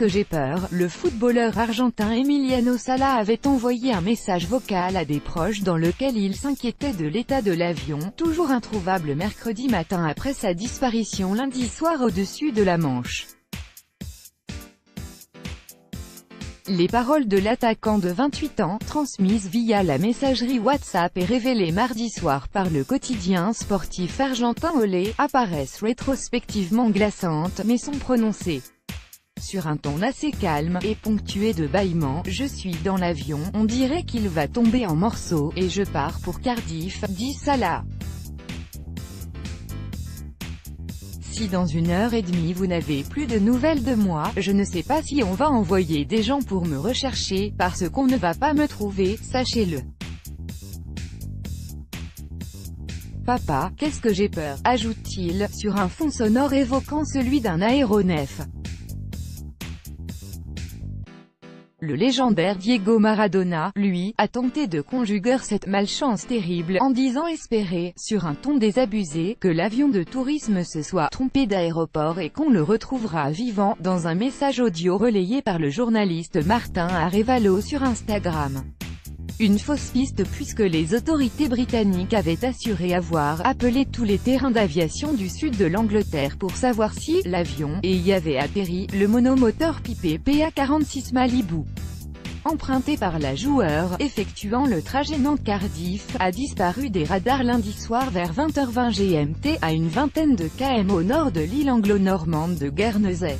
que j'ai peur ?» Le footballeur argentin Emiliano Sala avait envoyé un message vocal à des proches dans lequel il s'inquiétait de l'état de l'avion, toujours introuvable mercredi matin après sa disparition lundi soir au-dessus de la Manche. Les paroles de l'attaquant de 28 ans, transmises via la messagerie WhatsApp et révélées mardi soir par le quotidien sportif argentin Olé, apparaissent rétrospectivement glaçantes, mais sont prononcées sur un ton assez calme, et ponctué de bâillements. « Je suis dans l'avion, on dirait qu'il va tomber en morceaux, et je pars pour Cardiff », dit Sala. Si dans 1h30 vous n'avez plus de nouvelles de moi, je ne sais pas si on va envoyer des gens pour me rechercher, parce qu'on ne va pas me trouver, sachez-le. Papa, qu'est-ce que j'ai peur, ajoute-t-il, sur un fond sonore évoquant celui d'un aéronef. Le légendaire Diego Maradona, lui, a tenté de conjuguer cette malchance terrible, en disant espérer, sur un ton désabusé, que l'avion de tourisme se soit trompé d'aéroport et qu'on le retrouvera vivant, dans un message audio relayé par le journaliste Martin Arévalo sur Instagram. Une fausse piste puisque les autorités britanniques avaient assuré avoir appelé tous les terrains d'aviation du sud de l'Angleterre pour savoir si l'avion y avait atterri. Le monomoteur Piper PA-46 Malibu, emprunté par la joueur, effectuant le trajet Nantes-Cardiff, a disparu des radars lundi soir vers 20h20 GMT, à une vingtaine de km au nord de l'île anglo-normande de Guernesey.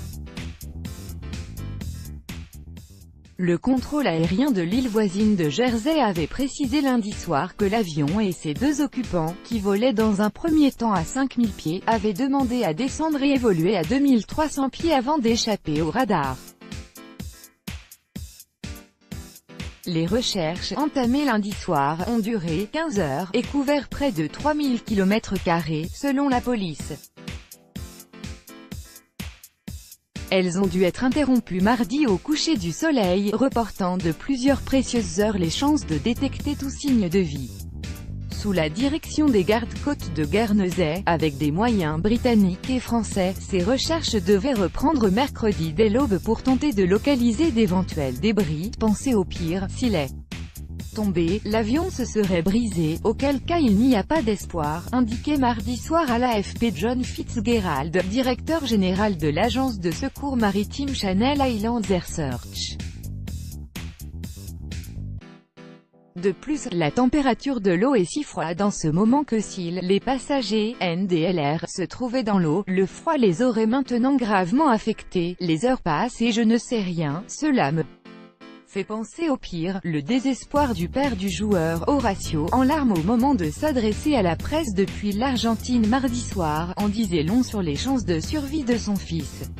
Le contrôle aérien de l'île voisine de Jersey avait précisé lundi soir que l'avion et ses deux occupants, qui volaient dans un premier temps à 5000 pieds, avaient demandé à descendre et évoluer à 2300 pieds avant d'échapper au radar. Les recherches, entamées lundi soir, ont duré 15 heures, et couvert près de 3000 km², selon la police. Elles ont dû être interrompues mardi au coucher du soleil, reportant de plusieurs précieuses heures les chances de détecter tout signe de vie. Sous la direction des gardes-côtes de Guernesey, avec des moyens britanniques et français, ces recherches devaient reprendre mercredi dès l'aube pour tenter de localiser d'éventuels débris. Pensez au pire, s'il est tombé, l'avion se serait brisé, auquel cas il n'y a pas d'espoir, indiquait mardi soir à l'AFP John Fitzgerald, directeur général de l'agence de secours maritime Channel Islands Air Search. De plus, la température de l'eau est si froide en ce moment que si les passagers, NDLR, se trouvaient dans l'eau, le froid les aurait maintenant gravement affectés. Les heures passent et je ne sais rien, cela me fait penser au pire. Le désespoir du père du joueur, Horacio, en larmes au moment de s'adresser à la presse depuis l'Argentine mardi soir, en disait long sur les chances de survie de son fils.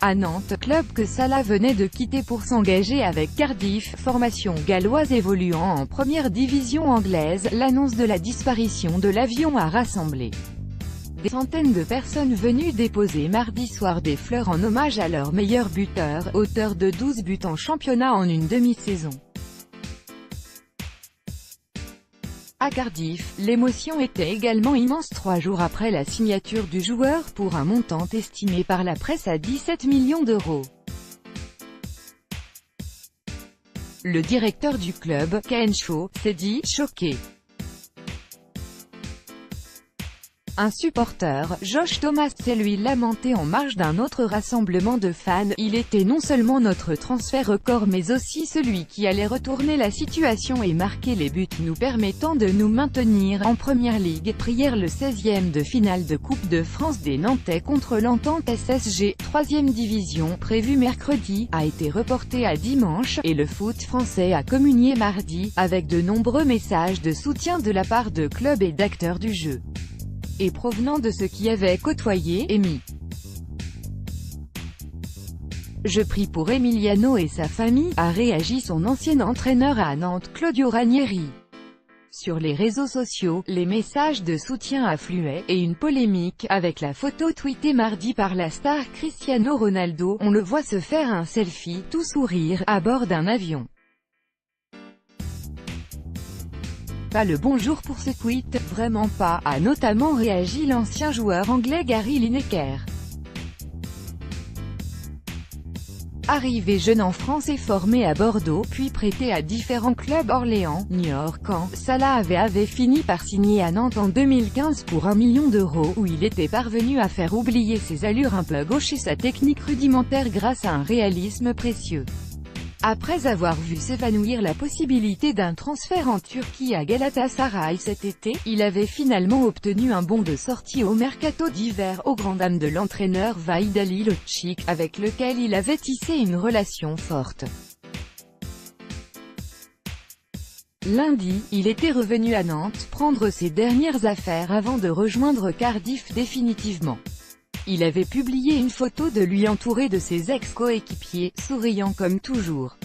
À Nantes, club que Sala venait de quitter pour s'engager avec Cardiff, formation galloise évoluant en première division anglaise, l'annonce de la disparition de l'avion a rassemblé des centaines de personnes venues déposer mardi soir des fleurs en hommage à leur meilleur buteur, auteur de 12 buts en championnat en une demi-saison. À Cardiff, l'émotion était également immense 3 jours après la signature du joueur pour un montant estimé par la presse à 17 millions d'euros. Le directeur du club, Ken Shaw, s'est dit « choqué ». Un supporter, Josh Thomas, s'est lui lamenté en marge d'un autre rassemblement de fans. Il était non seulement notre transfert record mais aussi celui qui allait retourner la situation et marquer les buts nous permettant de nous maintenir en Première Ligue. Prière le 16e de finale de Coupe de France des Nantais contre l'Entente SSG, 3e division, prévu mercredi, a été reporté à dimanche, et le foot français a communié mardi, avec de nombreux messages de soutien de la part de clubs et d'acteurs du jeu, et provenant de ceux qui avaient côtoyé Emi. Je prie pour Emiliano et sa famille, a réagi son ancien entraîneur à Nantes Claudio Ranieri. Sur les réseaux sociaux, les messages de soutien affluaient, et une polémique, avec la photo tweetée mardi par la star Cristiano Ronaldo, on le voit se faire un selfie, tout sourire, à bord d'un avion. Pas le bonjour pour ce tweet, vraiment pas, a notamment réagi l'ancien joueur anglais Gary Lineker. Arrivé jeune en France et formé à Bordeaux, puis prêté à différents clubs Orléans, Niort, Caen, Salah avait fini par signer à Nantes en 2015 pour 1 million d'euros, où il était parvenu à faire oublier ses allures un peu gauches et sa technique rudimentaire grâce à un réalisme précieux. Après avoir vu s'évanouir la possibilité d'un transfert en Turquie à Galatasaray cet été, il avait finalement obtenu un bon de sortie au mercato d'hiver aux grandes dames de l'entraîneur Vahid Halilhodžić, avec lequel il avait tissé une relation forte. Lundi, il était revenu à Nantes, prendre ses dernières affaires avant de rejoindre Cardiff définitivement. Il avait publié une photo de lui entouré de ses ex-coéquipiers, souriant comme toujours.